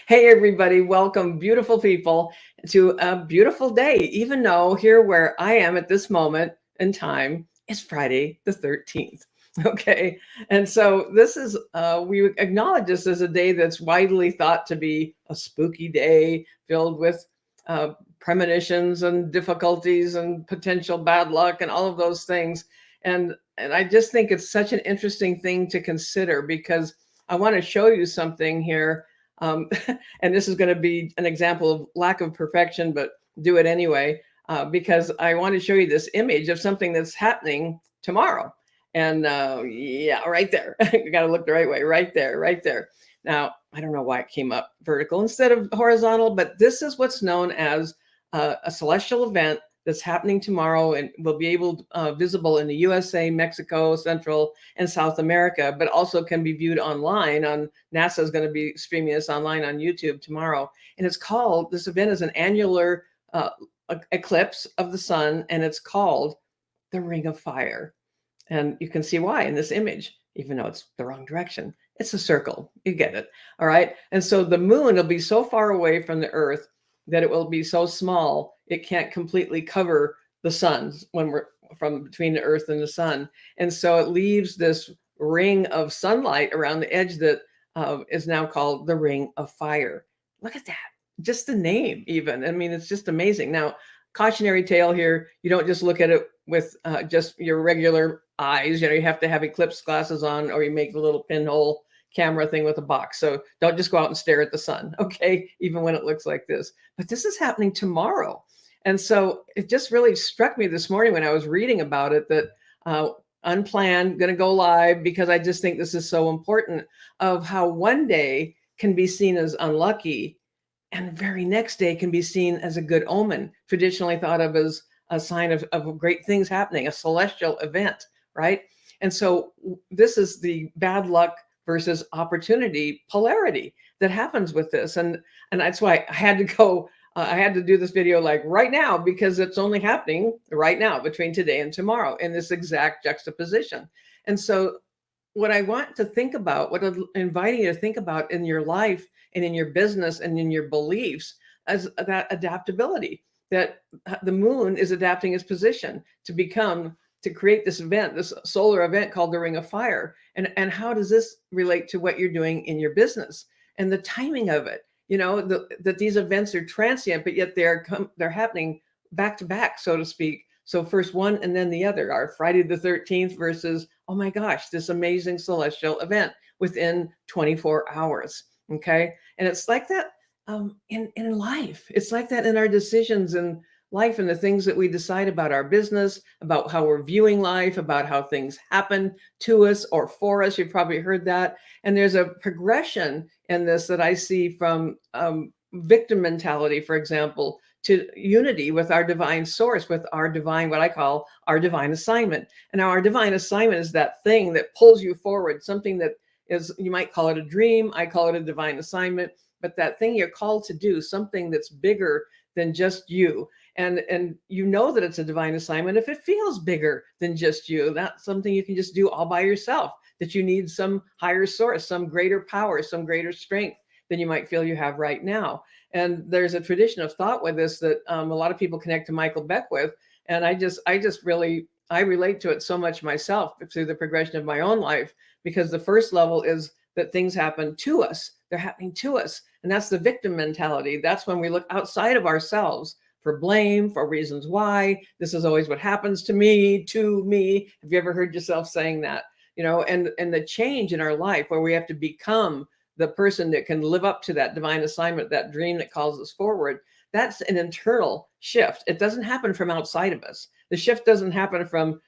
Hey, everybody, welcome, beautiful people, to a beautiful day, even though here where I am at this moment in time is Friday the 13th. Okay. And so we acknowledge this as a day that's widely thought to be a spooky day filled with uh, premonitions and difficulties and potential bad luck and all of those things. And I just think it's such an interesting thing to consider because I want to show you something here. Um, and this is going to be an example of lack of perfection, but do it anyway, because I want to show you this image of something that's happening tomorrow. And yeah, right there. You got to look the right way, right there, right there. Now, I don't know why it came up vertical instead of horizontal, but this is what's known as a celestial event that's happening tomorrow and will be visible in the USA, Mexico, Central, and South America, but also can be viewed online on NASA is going to be streaming this online on YouTube tomorrow. And this event is an annular uh, eclipse of the sun, and it's called the Ring of Fire. And you can see why in this image, even though it's the wrong direction. It's a circle. You get it. All right. And so the moon will be so far away from the earth that it will be so small it can't completely cover the sun when we're from between the earth and the sun. And so it leaves this ring of sunlight around the edge that is now called the Ring of Fire. Look at that. Just the name, even. I mean, it's just amazing. Now, cautionary tale here, you don't just look at it with just your regular eyes. You have to have eclipse glasses on, or you make the little pinhole camera thing with a box. So don't just go out and stare at the sun, okay? Even when it looks like this. But this is happening tomorrow. And so it just really struck me this morning when I was reading about it that unplanned, going to go live because I just think this is so important of how one day can be seen as unlucky and the very next day can be seen as a good omen, traditionally thought of as a sign of great things happening, a celestial event, right? And so this is the bad luck versus opportunity polarity that happens with this. And that's why I had to go, I had to do this video like right now because it's only happening right now between today and tomorrow in this exact juxtaposition. And so what I want to think about, what I'm inviting you to think about in your life and in your business and in your beliefs as that adaptability, that the moon is adapting its position to create this event, this solar event called the Ring of Fire. And how does this relate to what you're doing in your business and the timing of it? That these events are transient, but yet they're happening back to back, so to speak. So first one and then the other, our Friday the 13th versus, oh my gosh, this amazing celestial event within 24 hours. Okay. And it's like that in life. It's like that in our decisions in life and the things that we decide about our business, about how we're viewing life, about how things happen to us or for us. You've probably heard that. And there's a progression in this that I see from victim mentality, for example, to unity with our divine source, with our divine, what I call our divine assignment. And now our divine assignment is that thing that pulls you forward, something that is, you might call it a dream, I call it a divine assignment, but that thing you're called to do, something that's bigger than just you. And you know that it's a divine assignment if it feels bigger than just you. That's something you can just do all by yourself, that you need some higher source, some greater power, some greater strength than you might feel you have right now. And there's a tradition of thought with this that a lot of people connect to Michael Beck with. And I relate to it so much myself through the progression of my own life, because the first level is that things happen to us. They're happening to us. And that's the victim mentality. That's when we look outside of ourselves for blame, for reasons why. This is always what happens to me, to me. Have you ever heard yourself saying that? And the change in our life where we have to become the person that can live up to that divine assignment, that dream that calls us forward, that's an internal shift. It doesn't happen from outside of us. The shift doesn't happen from,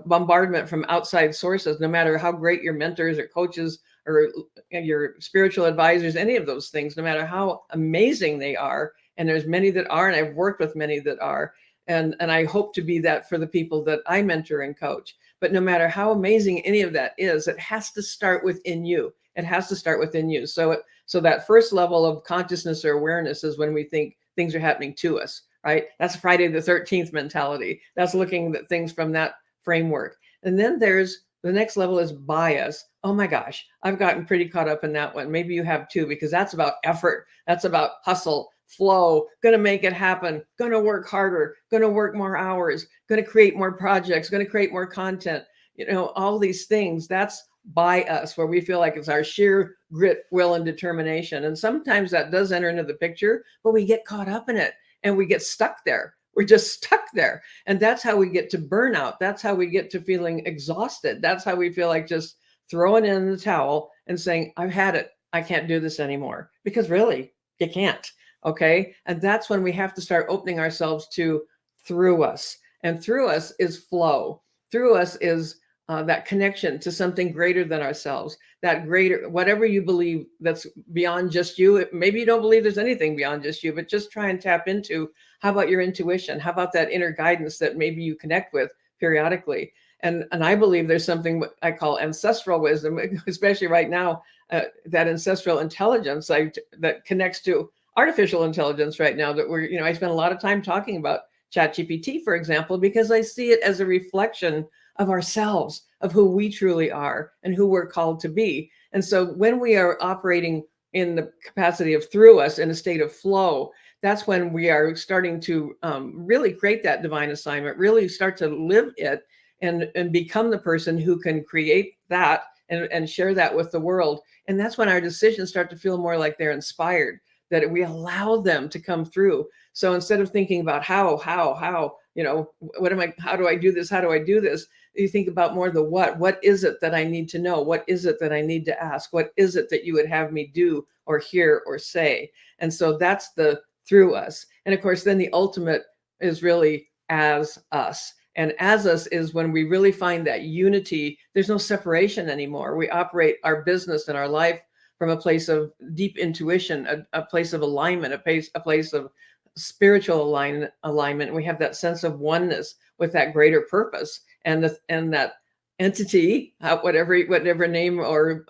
bombardment from outside sources, no matter how great your mentors or coaches or your spiritual advisors, any of those things, no matter how amazing they are. And there's many that are, and I've worked with many that are. And I hope to be that for the people that I mentor and coach. But no matter how amazing any of that is, it has to start within you. It has to start within you. So that first level of consciousness or awareness is when we think things are happening to us, right? That's Friday the 13th mentality. That's looking at things from that framework. And then there's The next level is bias. Oh my gosh, I've gotten pretty caught up in that one. Maybe you have too, because that's about effort. That's about hustle, flow, going to make it happen, going to work harder, going to work more hours, going to create more projects, going to create more content. All these things. That's by us, where we feel like it's our sheer grit, will, and determination. And sometimes that does enter into the picture, but we get caught up in it and we get stuck there. We're just stuck there. And that's how we get to burnout. That's how we get to feeling exhausted. That's how we feel like just throwing in the towel and saying, I've had it. I can't do this anymore. Because really, you can't. Okay. And that's when we have to start opening ourselves to through us. And through us is flow. Through us is that connection to something greater than ourselves, that greater, whatever you believe that's beyond just you. Maybe you don't believe there's anything beyond just you, but just try and tap into, how about your intuition? How about that inner guidance that maybe you connect with periodically? And I believe there's something I call ancestral wisdom, especially right now, that ancestral intelligence that connects to artificial intelligence right now, that I spend a lot of time talking about ChatGPT, for example, because I see it as a reflection of ourselves, of who we truly are and who we're called to be. And so when we are operating in the capacity of through us, in a state of flow, that's when we are starting to really create that divine assignment, really start to live it, and become the person who can create that and share that with the world. And that's when our decisions start to feel more like they're inspired, that we allow them to come through. So instead of thinking about how, what am I, how do I do this? How do I do this? You think about more the what is it that I need to know? What is it that I need to ask? What is it that you would have me do or hear or say? And so that's the through us. And of course, then the ultimate is really as us. And as us is when we really find that unity. There's no separation anymore. We operate our business and our life from a place of deep intuition, a place of alignment, a place of spiritual alignment. We have that sense of oneness with that greater purpose, and that entity, whatever name or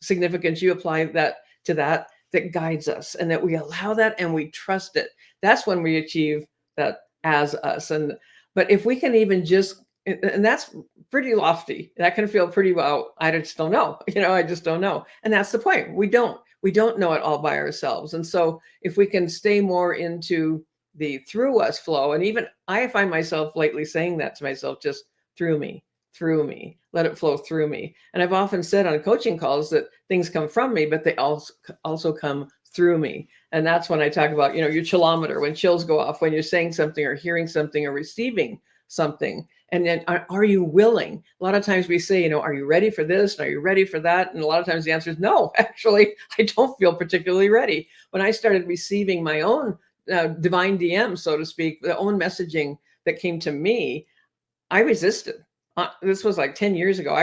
significance you apply that to, that guides us, and that we allow that and we trust it. That's when we achieve that as us. But if we can even just, and that's pretty lofty, that can feel pretty, well, I just don't know, I just don't know. And that's the point. We don't know it all by ourselves. And so if we can stay more into the through us flow, and even I find myself lately saying that to myself, just through me, let it flow through me. And I've often said on coaching calls that things come from me, but they also come through me. And that's when I talk about, your chillometer, when chills go off, when you're saying something or hearing something or receiving something. And then are you willing? A lot of times we say, are you ready for this? And are you ready for that? And a lot of times the answer is no, actually, I don't feel particularly ready. When I started receiving my own divine DM, so to speak, the own messaging that came to me, I resisted. This was like 10 years ago.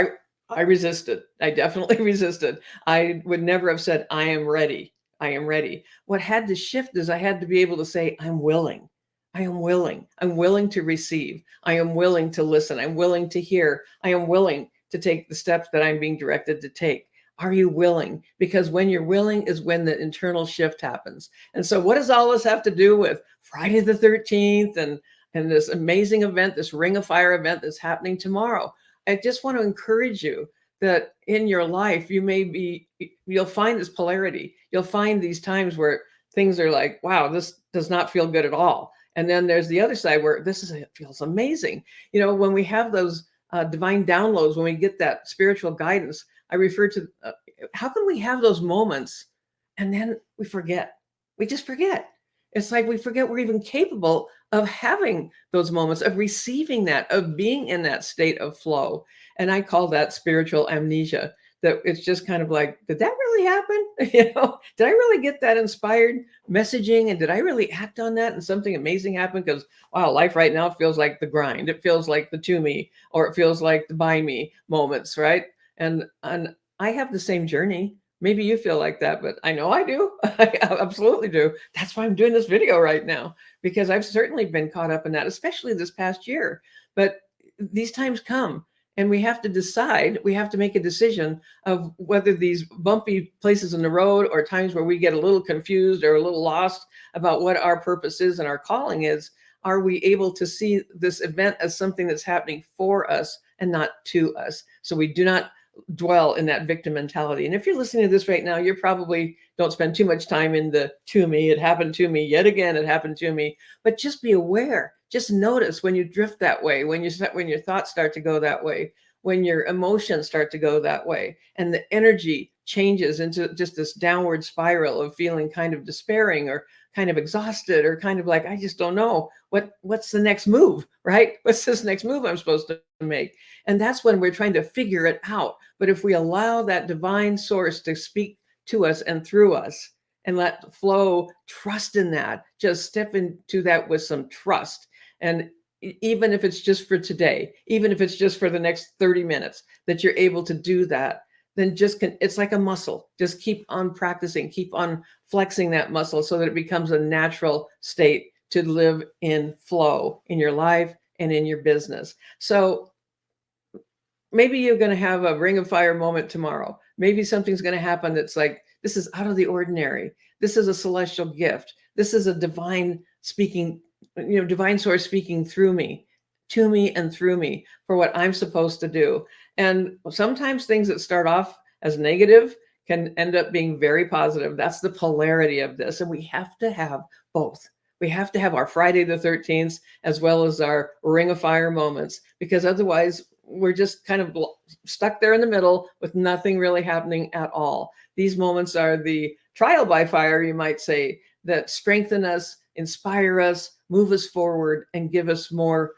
I resisted. I definitely resisted. I would never have said, I am ready. I am ready. What had to shift is I had to be able to say, I'm willing. I am willing. I'm willing to receive. I am willing to listen. I'm willing to hear. I am willing to take the steps that I'm being directed to take. Are you willing? Because when you're willing is when the internal shift happens. And so what does all this have to do with Friday the 13th and this amazing event, this Ring of Fire event that's happening tomorrow? I just want to encourage you that in your life, you'll find this polarity. You'll find these times where things are like, wow, this does not feel good at all. And then there's the other side where it feels amazing. When we have those divine downloads, when we get that spiritual guidance, I refer to how can we have those moments and then we forget? We just forget. It's like we forget we're even capable of having those moments, of receiving that, of being in that state of flow. And I call that spiritual amnesia. That it's just kind of like, did that really happen? Did I really get that inspired messaging? And did I really act on that? And something amazing happened? Because, wow, life right now feels like the grind. It feels like the to me, or it feels like the by me moments, right? And I have the same journey. Maybe you feel like that, but I know I do. I absolutely do. That's why I'm doing this video right now, because I've certainly been caught up in that, especially this past year. But these times come. And we have to decide, we have to make a decision of whether these bumpy places in the road or times where we get a little confused or a little lost about what our purpose is and our calling is, are we able to see this event as something that's happening for us and not to us? So we do not dwell in that victim mentality. And if you're listening to this right now, you're probably don't spend too much time in the to me, it happened to me, yet again, it happened to me. But just be aware, just notice when you drift that way, when your thoughts start to go that way, when your emotions start to go that way, and the energy changes into just this downward spiral of feeling kind of despairing or kind of exhausted or kind of like, I just don't know what's the next move, right? What's this next move I'm supposed to make? And that's when we're trying to figure it out. But if we allow that divine source to speak to us and through us and let flow, trust in that, just step into that with some trust. And even if it's just for today, even if it's just for the next 30 minutes, that you're able to do that, then it's like a muscle. Just keep on practicing, keep on flexing that muscle so that it becomes a natural state to live in flow in your life and in your business. So maybe you're going to have a ring of fire moment tomorrow. Maybe something's going to happen that's like, this is out of the ordinary. This is a celestial gift. This is a divine speaking, divine source speaking through me, to me and through me for what I'm supposed to do. And sometimes things that start off as negative can end up being very positive. That's the polarity of this. And we have to have both. We have to have our Friday the 13th as well as our ring of fire moments, because otherwise we're just kind of stuck there in the middle with nothing really happening at all. These moments are the trial by fire, you might say, that strengthen us, inspire us, move us forward, and give us more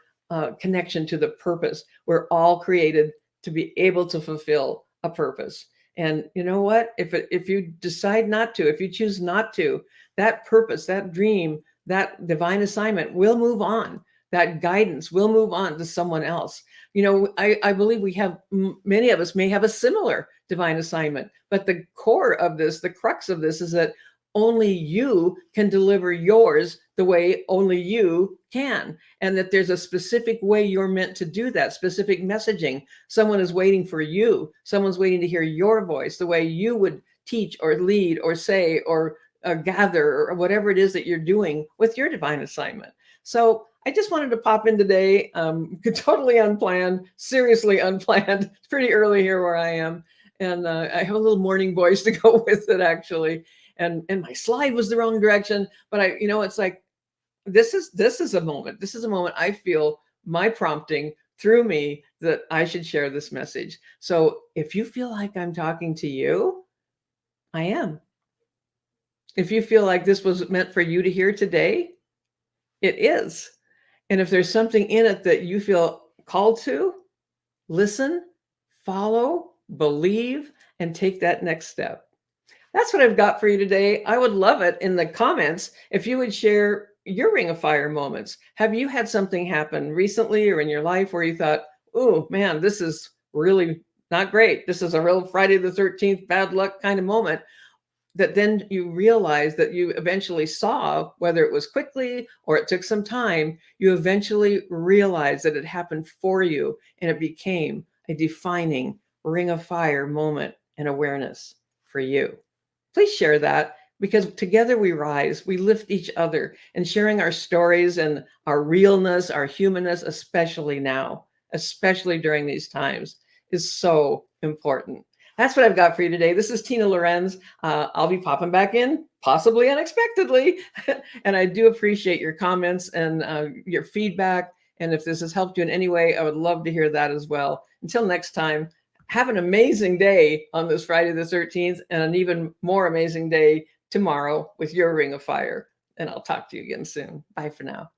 connection to the purpose. We're all created to be able to fulfill a purpose. And you know what? If you decide not to, if you choose not to, that purpose, that dream, that divine assignment will move on. That guidance will move on to someone else. I believe we have, many of us may have a similar divine assignment, but the core of this, the crux of this is that only you can deliver yours the way only you can. And that there's a specific way you're meant to do that, specific messaging. Someone is waiting for you. Someone's waiting to hear your voice, the way you would teach or lead or say or gather or whatever it is that you're doing with your divine assignment. So I just wanted to pop in today, totally unplanned, seriously unplanned. It's pretty early here where I am. And I have a little morning voice to go with it, actually. And my slide was the wrong direction. But it's like, this is a moment. This is a moment I feel my prompting through me that I should share this message. So if you feel like I'm talking to you, I am. If you feel like this was meant for you to hear today, it is. And if there's something in it that you feel called to, listen, follow, believe, and take that next step. That's what I've got for you today. I would love it in the comments if you would share your ring of fire moments. Have you had something happen recently or in your life where you thought, oh man, this is really not great. This is a real Friday the 13th bad luck kind of moment, that then you realize that you eventually saw, whether it was quickly or it took some time, you eventually realized that it happened for you and it became a defining ring of fire moment and awareness for you. Please share that, because together we rise, we lift each other, and sharing our stories and our realness, our humanness, especially now, especially during these times, is so important. That's what I've got for you today. This is Tina Lorenz. I'll be popping back in, possibly unexpectedly. And I do appreciate your comments and your feedback. And if this has helped you in any way, I would love to hear that as well. Until next time, have an amazing day on this Friday the 13th, and an even more amazing day tomorrow with your ring of fire. And I'll talk to you again soon. Bye for now.